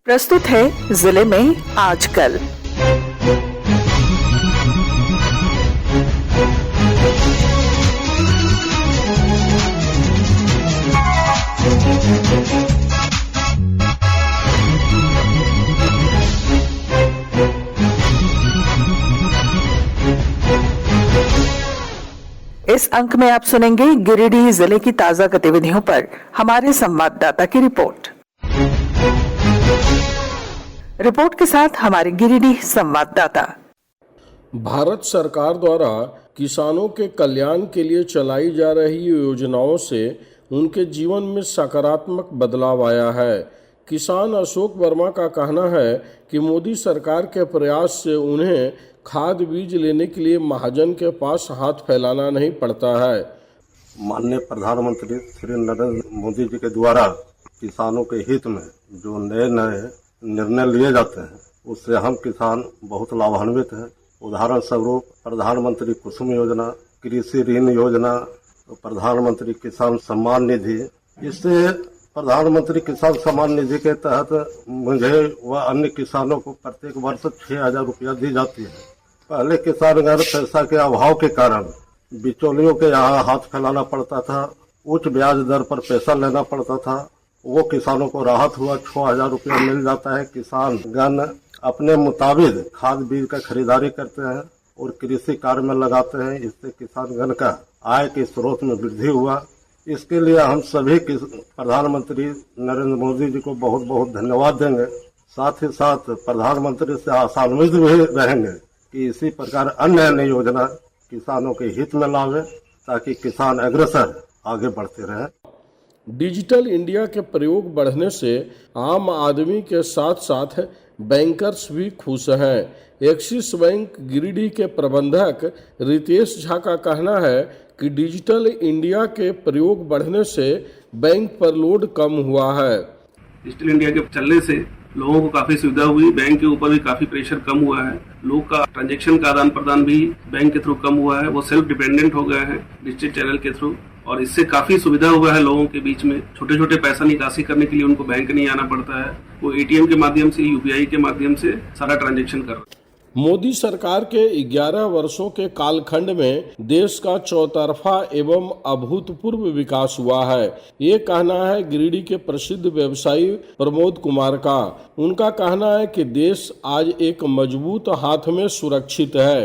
प्रस्तुत है जिले में आजकल। इस अंक में आप सुनेंगे गिरिडीह जिले की ताजा गतिविधियों पर हमारे संवाददाता की रिपोर्ट। रिपोर्ट के साथ हमारे गिरिडीह संवाददाता। भारत सरकार द्वारा किसानों के कल्याण के लिए चलाई जा रही योजनाओं से उनके जीवन में सकारात्मक बदलाव आया है। किसान अशोक वर्मा का कहना है कि मोदी सरकार के प्रयास से उन्हें खाद बीज लेने के लिए महाजन के पास हाथ फैलाना नहीं पड़ता है। माननीय प्रधानमंत्री श्री नरेंद्र मोदी जी के द्वारा किसानों के हित में जो नए नए निर्णय लिए जाते हैं उससे हम किसान बहुत लाभान्वित हैं। उदाहरण स्वरूप प्रधानमंत्री कुसुम योजना, कृषि ऋण योजना, प्रधानमंत्री किसान सम्मान निधि। इससे प्रधानमंत्री किसान सम्मान निधि के तहत मुझे व अन्य किसानों को प्रत्येक वर्ष 6,000 रुपया दी जाती है। पहले किसान घर पैसा के अभाव के कारण बिचौलियों के यहाँ हाथ फैलाना पड़ता था, उच्च ब्याज दर पर पैसा लेना पड़ता था। वो किसानों को राहत हुआ, 6,000 रुपया मिल जाता है। किसान गण अपने मुताबिक खाद बीज का खरीदारी करते हैं और कृषि कार्य में लगाते हैं। इससे किसान गण का आय के स्रोत में वृद्धि हुआ। इसके लिए हम सभी प्रधानमंत्री नरेंद्र मोदी जी को बहुत बहुत धन्यवाद देंगे। साथ ही साथ प्रधानमंत्री से आशान्वित भी रहेंगे कि इसी प्रकार अन्य अन्य योजना किसानों के हित में लावे ताकि किसान अग्रसर आगे बढ़ते रहे। डिजिटल इंडिया के प्रयोग बढ़ने से आम आदमी के साथ साथ बैंकर्स भी खुश हैं। एक्सिस बैंक गिरिडीह के प्रबंधक रितेश झा का कहना है कि डिजिटल इंडिया के प्रयोग बढ़ने से बैंक पर लोड कम हुआ है। डिजिटल इंडिया के चलने से लोगों को काफी सुविधा हुई, बैंक के ऊपर भी काफी प्रेशर कम हुआ है। लोग का ट्रांजैक्शन का आदान प्रदान भी बैंक के थ्रू कम हुआ है। वो सेल्फ डिपेंडेंट हो गए हैं डिजिटल चैनल के थ्रू और इससे काफी सुविधा हुआ है लोगों के बीच में। छोटे छोटे पैसा निकासी करने के लिए उनको बैंक नहीं आना पड़ता है, वो एटीएम के माध्यम से, यूपीआई के माध्यम से सारा ट्रांजैक्शन कर रहे हैं। मोदी सरकार के 11 वर्षों के कालखंड में देश का चौतरफा एवं अभूतपूर्व विकास हुआ है। ये कहना है गिरिडीह के प्रसिद्ध व्यवसायी प्रमोद कुमार का। उनका कहना है कि देश आज एक मजबूत हाथ में सुरक्षित है।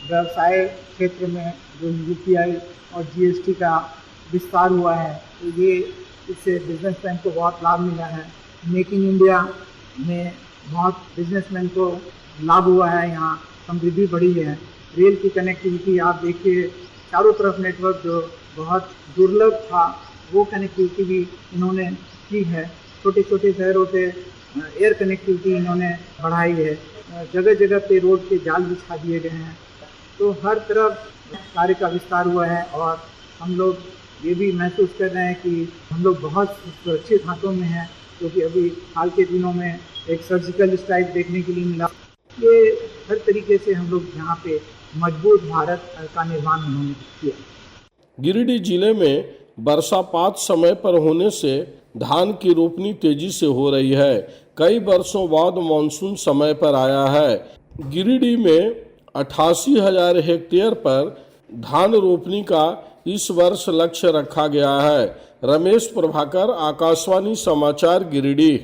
व्यवसाय क्षेत्र में जो यूपीआई और जीएसटी का विस्तार हुआ है तो ये इससे बिजनेसमैन को बहुत लाभ मिला है। मेक इन इंडिया में बहुत बिजनेसमैन को लाभ हुआ है। यहाँ समृद्धि बढ़ी है। रेल की कनेक्टिविटी आप देखिए, चारों तरफ नेटवर्क जो बहुत दुर्लभ था वो कनेक्टिविटी भी इन्होंने की है। छोटे छोटे शहरों से एयर कनेक्टिविटी इन्होंने बढ़ाई है। जगह जगह पे रोड के जाल बिछा दिए गए हैं। तो हर तरफ कार्य का विस्तार हुआ है और हम लोग ये भी महसूस कर रहे हैं कि हम लोग बहुत सुरक्षित हाथों में हैं, क्योंकि अभी हाल के दिनों में एक सर्जिकल स्ट्राइक देखने के लिए मिला। ये हर तरीके से हम लोग यहाँ पे मजबूत भारत का निर्माण उन्होंने किया। गिरिडीह जिले में वर्षापात समय पर होने से धान की रोपनी तेजी से हो रही है। कई वर्षों बाद मानसून समय पर आया है। गिरिडीह में 88,000 हेक्टेयर पर धान रोपनी का इस वर्ष लक्ष्य रखा गया है। रमेश प्रभाकर, आकाशवाणी समाचार, गिरिडीह।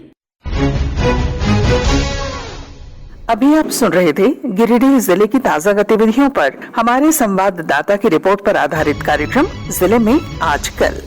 अभी आप सुन रहे थे गिरिडीह जिले की ताजा गतिविधियों पर हमारे संवाददाता की रिपोर्ट पर आधारित कार्यक्रम जिले में आजकल।